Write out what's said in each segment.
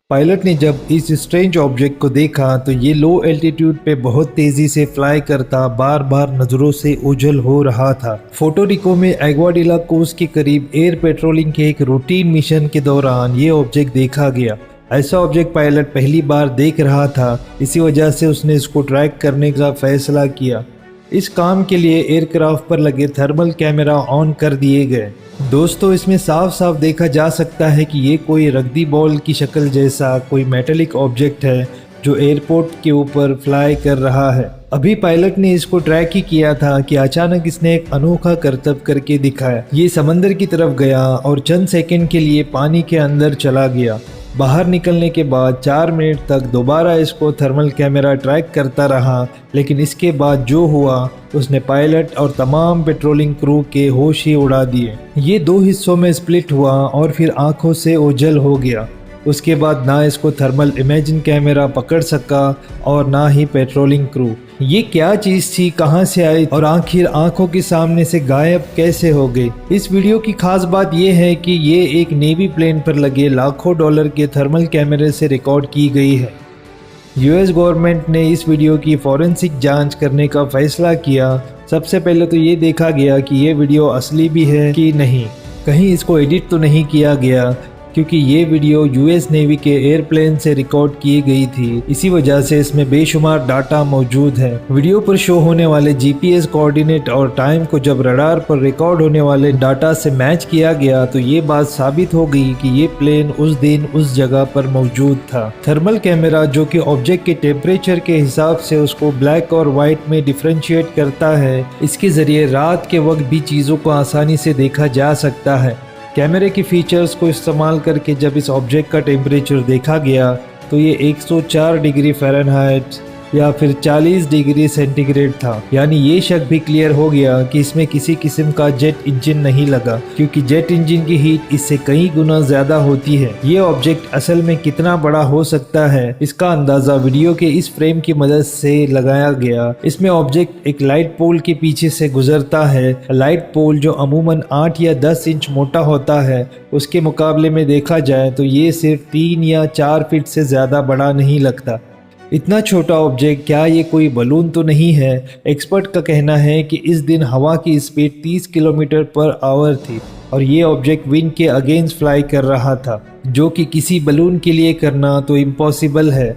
Pilot ने जब इस स्ट्रेंज ऑब्जेक्ट को देखा तो ये लो एल्टीट्यूड पे बहुत तेजी से फ्लाई करता बार बार नजरों से ओझल हो रहा था। फोटोरिको में एग्वाडिला कोस्ट के करीब एयर पेट्रोलिंग के एक रूटीन मिशन के दौरान ये ऑब्जेक्ट देखा गया। ऐसा ऑब्जेक्ट पायलट पहली बार देख रहा था, इसी वजह से उसने इसको ट्रैक करने का फैसला किया। इस काम के लिए एयरक्राफ्ट पर लगे थर्मल कैमरा ऑन कर दिए गए। दोस्तों, इसमें साफ साफ देखा जा सकता है कि ये कोई रग्बी बॉल की शक्ल जैसा कोई मेटेलिक ऑब्जेक्ट है जो एयरपोर्ट के ऊपर फ्लाई कर रहा है। अभी पायलट ने इसको ट्रैक ही किया था कि अचानक इसने एक अनोखा करतब करके दिखाया। ये समंदर की तरफ गया और चंद सेकंड के लिए पानी के अंदर चला गया। बाहर निकलने के बाद 4 मिनट तक दोबारा इसको थर्मल कैमरा ट्रैक करता रहा, लेकिन इसके बाद जो हुआ उसने पायलट और तमाम पेट्रोलिंग क्रू के होश ही उड़ा दिए। ये 2 हिस्सों में स्प्लिट हुआ और फिर आंखों से ओझल हो गया। उसके बाद ना इसको थर्मल इमेजिंग कैमरा पकड़ सका और ना ही पेट्रोलिंग क्रू। ये क्या चीज़ थी, कहां से आई और आखिर आंखों के सामने से गायब कैसे हो गई। इस वीडियो की खास बात यह है कि ये एक नेवी प्लेन पर लगे लाखों डॉलर के थर्मल कैमरे से रिकॉर्ड की गई है। यूएस गवर्नमेंट ने इस वीडियो की फॉरेंसिक जांच करने का फैसला किया। सबसे पहले तो ये देखा गया कि ये वीडियो असली भी है कि नहीं, कहीं इसको एडिट तो नहीं किया गया, क्योंकि ये वीडियो यूएस नेवी के एयरप्लेन से रिकॉर्ड की गई थी। इसी वजह से इसमें बेशुमार डाटा मौजूद है। वीडियो पर शो होने वाले जीपीएस कोऑर्डिनेट और टाइम को जब रडार पर रिकॉर्ड होने वाले डाटा से मैच किया गया तो ये बात साबित हो गई कि ये प्लेन उस दिन उस जगह पर मौजूद था। थर्मल कैमरा, जो कि ऑब्जेक्ट के टेम्परेचर के हिसाब से उसको ब्लैक और व्हाइट में डिफ्रेंशिएट करता है, इसके जरिए रात के वक्त भी चीज़ों को आसानी से देखा जा सकता है। कैमरे की फीचर्स को इस्तेमाल करके जब इस ऑब्जेक्ट का टेम्परेचर देखा गया तो ये 104 डिग्री फ़ारेनहाइट या फिर 40 डिग्री सेंटीग्रेड था। यानी ये शक भी क्लियर हो गया कि इसमें किसी किस्म का जेट इंजन नहीं लगा, क्योंकि जेट इंजन की हीट इससे कई गुना ज़्यादा होती है। ये ऑब्जेक्ट असल में कितना बड़ा हो सकता है, इसका अंदाज़ा वीडियो के इस फ्रेम की मदद से लगाया गया। इसमें ऑब्जेक्ट एक लाइट पोल के पीछे से गुजरता है। लाइट पोल जो अमूमन 8 या 10 इंच मोटा होता है, उसके मुकाबले में देखा जाए तो ये सिर्फ 3 या 4 फीट से ज़्यादा बड़ा नहीं लगता। इतना छोटा ऑब्जेक्ट, क्या ये कोई बलून तो नहीं है? एक्सपर्ट का कहना है कि इस दिन हवा की स्पीड 30 किलोमीटर पर आवर थी और ये ऑब्जेक्ट विंड के अगेंस्ट फ्लाई कर रहा था, जो कि किसी बलून के लिए करना तो इम्पॉसिबल है।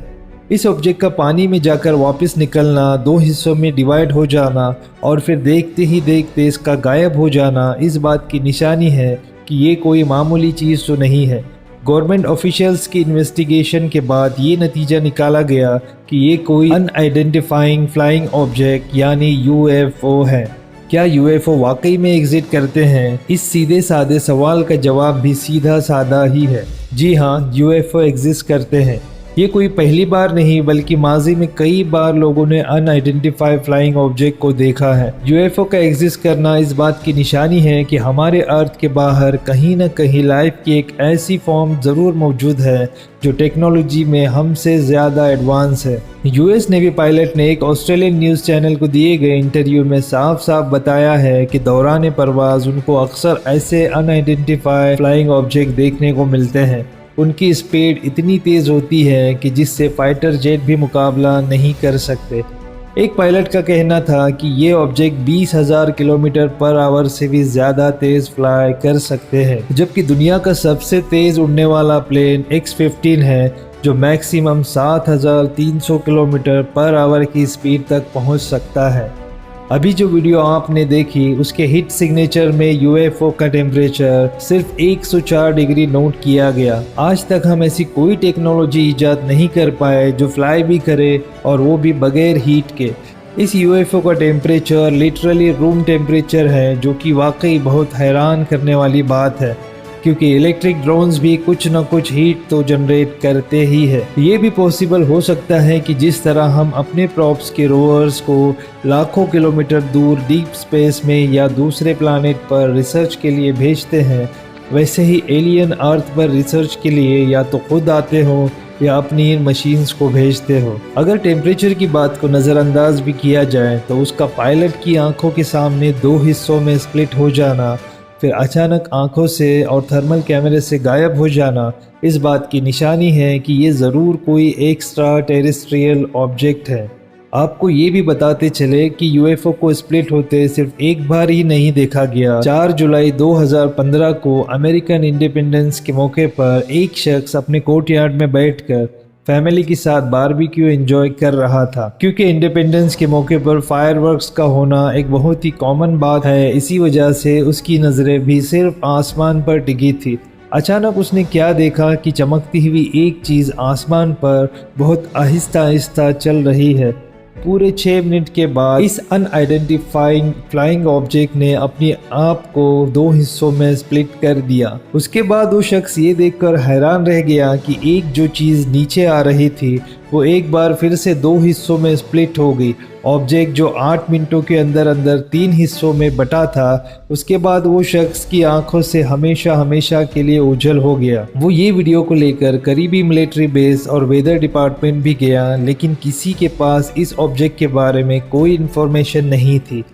इस ऑब्जेक्ट का पानी में जाकर वापस निकलना, 2 हिस्सों में डिवाइड हो जाना और फिर देखते ही देखते इसका गायब हो जाना इस बात की निशानी है कि ये कोई मामूली चीज़ तो नहीं है। गवर्नमेंट ऑफिशियल्स की इन्वेस्टिगेशन के बाद ये नतीजा निकाला गया कि ये कोई अनआइडेंटिफाइंग फ्लाइंग ऑब्जेक्ट यानी यूएफओ है। क्या यूएफओ वाकई में एग्जिस्ट करते हैं? इस सीधे साधे सवाल का जवाब भी सीधा साधा ही है। जी हाँ, यूएफओ एग्जिस्ट करते हैं। ये कोई पहली बार नहीं बल्कि माजी में कई बार लोगों ने अनआइडेंटिफाइड फ्लाइंग ऑब्जेक्ट को देखा है। यूएफओ का एग्जिस्ट करना इस बात की निशानी है कि हमारे अर्थ के बाहर कहीं न कहीं लाइफ की एक ऐसी फॉर्म ज़रूर मौजूद है जो टेक्नोलॉजी में हमसे ज़्यादा एडवांस है। यूएस नेवी पायलट ने एक ऑस्ट्रेलियन न्यूज़ चैनल को दिए गए इंटरव्यू में साफ साफ बताया है कि दौरान परवाज उनको अक्सर ऐसे अनआइडेंटिफाइड फ्लाइंग ऑब्जेक्ट देखने को मिलते हैं। उनकी स्पीड इतनी तेज़ होती है कि जिससे फाइटर जेट भी मुकाबला नहीं कर सकते। एक पायलट का कहना था कि ये ऑब्जेक्ट 20,000 किलोमीटर पर आवर से भी ज़्यादा तेज़ फ्लाई कर सकते हैं, जबकि दुनिया का सबसे तेज़ उड़ने वाला प्लेन X-15 है जो मैक्सिमम 7,300 किलोमीटर पर आवर की स्पीड तक पहुंच सकता है। अभी जो वीडियो आपने देखी उसके हिट सिग्नेचर में यूएफओ का टेम्परेचर सिर्फ 104 डिग्री नोट किया गया। आज तक हम ऐसी कोई टेक्नोलॉजी इजाद नहीं कर पाए जो फ्लाई भी करे और वो भी बगैर हीट के। इस यूएफओ का टेम्परेचर लिटरली रूम टेम्परेचर है, जो कि वाकई बहुत हैरान करने वाली बात है, क्योंकि इलेक्ट्रिक ड्रोन्स भी कुछ न कुछ हीट तो जनरेट करते ही है। ये भी पॉसिबल हो सकता है कि जिस तरह हम अपने प्रॉप्स के रोवर्स को लाखों किलोमीटर दूर डीप स्पेस में या दूसरे प्लानेट पर रिसर्च के लिए भेजते हैं, वैसे ही एलियन अर्थ पर रिसर्च के लिए या तो खुद आते हो या अपनी इन मशीन्स को भेजते हो। अगर टेम्परेचर की बात को नज़रअंदाज भी किया जाए तो उसका पायलट की आंखों के सामने 2 हिस्सों में स्प्लिट हो जाना फिर अचानक आंखों से और थर्मल कैमरे से गायब हो जाना इस बात की निशानी है कि ये ज़रूर कोई एक्स्ट्रा टेरेस्ट्रियल ऑब्जेक्ट है। आपको ये भी बताते चले कि यूएफओ को स्प्लिट होते सिर्फ एक बार ही नहीं देखा गया। 4 जुलाई 2015 को अमेरिकन इंडिपेंडेंस के मौके पर एक शख्स अपने कोर्टयार्ड में बैठकर फैमिली के साथ बारबेक्यू एंजॉय कर रहा था। क्योंकि इंडिपेंडेंस के मौके पर फायरवर्क्स का होना एक बहुत ही कॉमन बात है, इसी वजह से उसकी नज़रें भी सिर्फ आसमान पर टिकी थी। अचानक उसने क्या देखा कि चमकती हुई एक चीज़ आसमान पर बहुत आहिस्ता आहिस्ता चल रही है। पूरे 6 मिनट के बाद इस अनआइडेंटिफाइंग फ्लाइंग ऑब्जेक्ट ने अपने आप को 2 हिस्सों में स्प्लिट कर दिया। उसके बाद वो शख्स ये देखकर हैरान रह गया कि एक जो चीज़ नीचे आ रही थी वो एक बार फिर से 2 हिस्सों में स्प्लिट हो गई। ऑब्जेक्ट जो 8 मिनटों के अंदर अंदर 3 हिस्सों में बटा था, उसके बाद वो शख्स की आंखों से हमेशा हमेशा के लिए ओझल हो गया। वो ये वीडियो को लेकर करीबी मिलिट्री बेस और वेदर डिपार्टमेंट भी गया, लेकिन किसी के पास इस ऑब्जेक्ट के बारे में कोई इन्फॉर्मेशन नहीं थी।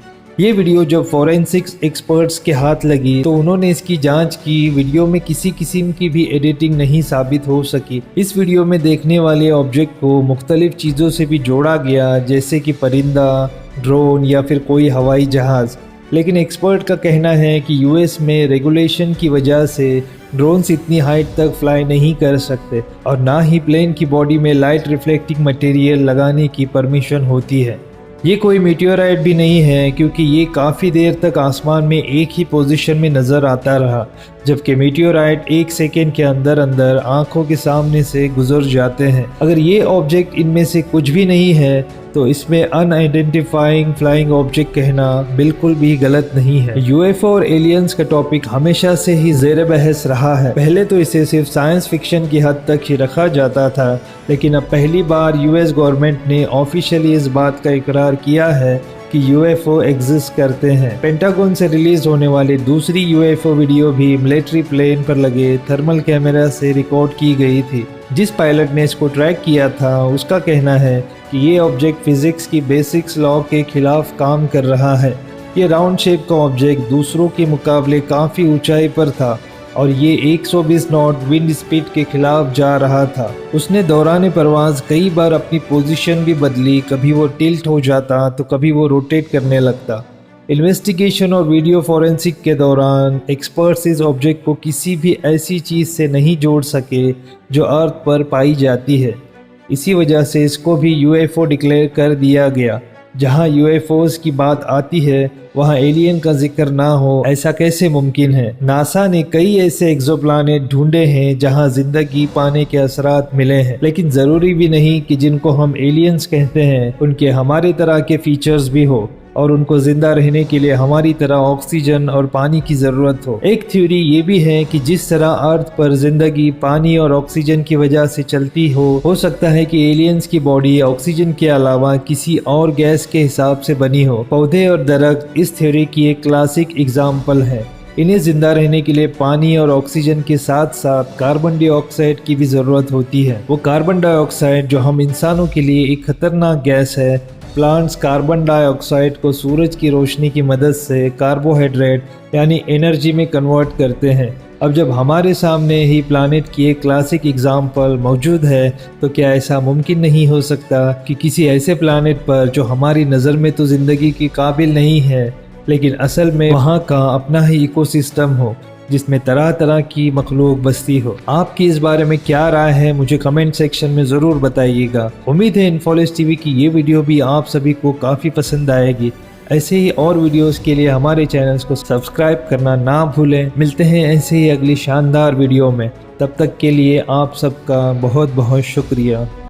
ये वीडियो जब फॉरेंसिक्स एक्सपर्ट्स के हाथ लगी तो उन्होंने इसकी जांच की। वीडियो में किसी किस्म की भी एडिटिंग नहीं साबित हो सकी। इस वीडियो में देखने वाले ऑब्जेक्ट को मुख्तलिफ चीज़ों से भी जोड़ा गया, जैसे कि परिंदा, ड्रोन या फिर कोई हवाई जहाज़। लेकिन एक्सपर्ट का कहना है कि यूएस में रेगुलेशन की वजह से ड्रोन्स इतनी हाइट तक फ्लाई नहीं कर सकते और ना ही प्लेन की बॉडी में लाइट रिफ्लेक्टिंग मटेरियल लगाने की परमिशन होती है। ये कोई मीटियोराइट भी नहीं है, क्योंकि ये काफ़ी देर तक आसमान में एक ही पोजीशन में नज़र आता रहा, जबकि मीटियोराइट 1 सेकेंड के अंदर अंदर आंखों के सामने से गुजर जाते हैं। अगर ये ऑब्जेक्ट इनमें से कुछ भी नहीं है तो इसमें अनआइडेंटिफाइंग फ्लाइंग ऑब्जेक्ट कहना बिल्कुल भी गलत नहीं है। यूएफओ और एलियंस का टॉपिक हमेशा से ही ज़ेर बहस रहा है। पहले तो इसे सिर्फ साइंस फिक्शन की हद तक ही रखा जाता था, लेकिन अब पहली बार यूएस गवर्नमेंट ने ऑफिशियली इस बात का इकरार किया है कि यूएफओ एग्जिस्ट करते हैं। पेंटागन से रिलीज होने वाली दूसरी यूएफओ वीडियो भी मिलिट्री प्लेन पर लगे थर्मल कैमरा से रिकॉर्ड की गई थी। जिस पायलट ने इसको ट्रैक किया था उसका कहना है कि ये ऑब्जेक्ट फिजिक्स की बेसिक्स लॉ के खिलाफ काम कर रहा है। ये राउंड शेप का ऑब्जेक्ट दूसरों के मुकाबले काफ़ी ऊंचाई पर था और ये 120 नॉट विंड स्पीड के खिलाफ जा रहा था। उसने दौरान परवाज़ कई बार अपनी पोजीशन भी बदली, कभी वो टिल्ट हो जाता तो कभी वो रोटेट करने लगता। इन्वेस्टिगेशन और वीडियो फॉरेंसिक के दौरान एक्सपर्ट्स इस ऑब्जेक्ट को किसी भी ऐसी चीज़ से नहीं जोड़ सके जो अर्थ पर पाई जाती है। इसी वजह से इसको भी यूएफओ डिक्लेयर कर दिया गया। जहां यूएफओस की बात आती है वहां एलियन का जिक्र ना हो, ऐसा कैसे मुमकिन है? नासा ने कई ऐसे एक्सोप्लैनेट ढूंढे हैं जहां जिंदगी पाने के असरात मिले हैं, लेकिन ज़रूरी भी नहीं कि जिनको हम एलियंस कहते हैं उनके हमारे तरह के फीचर्स भी हो और उनको जिंदा रहने के लिए हमारी तरह ऑक्सीजन और पानी की ज़रूरत हो। एक थ्योरी ये भी है कि जिस तरह अर्थ पर जिंदगी पानी और ऑक्सीजन की वजह से चलती हो सकता है कि एलियंस की बॉडी ऑक्सीजन के अलावा किसी और गैस के हिसाब से बनी हो। पौधे और दरख्त इस थ्योरी की एक क्लासिक एग्जाम्पल है। इन्हें जिंदा रहने के लिए पानी और ऑक्सीजन के साथ साथ कार्बन डाइऑक्साइड की भी ज़रूरत होती है। वो कार्बन डाइऑक्साइड जो हम इंसानों के लिए एक खतरनाक गैस है। प्लांट्स कार्बन डाइऑक्साइड को सूरज की रोशनी की मदद से कार्बोहाइड्रेट यानी एनर्जी में कन्वर्ट करते हैं। अब जब हमारे सामने ही प्लानेट की एक क्लासिक एग्जाम्पल मौजूद है तो क्या ऐसा मुमकिन नहीं हो सकता कि किसी ऐसे प्लानेट पर जो हमारी नज़र में तो ज़िंदगी के काबिल नहीं है, लेकिन असल में वहाँ का अपना ही इकोसिस्टम हो जिसमें तरह तरह की मखलूक बसती हो। आपकी इस बारे में क्या राय है मुझे कमेंट सेक्शन में ज़रूर बताइएगा। उम्मीद है इन्फोलेस टीवी की ये वीडियो भी आप सभी को काफ़ी पसंद आएगी। ऐसे ही और वीडियोस के लिए हमारे चैनल्स को सब्सक्राइब करना ना भूलें। मिलते हैं ऐसे ही अगली शानदार वीडियो में, तब तक के लिए आप सबका बहुत बहुत शुक्रिया।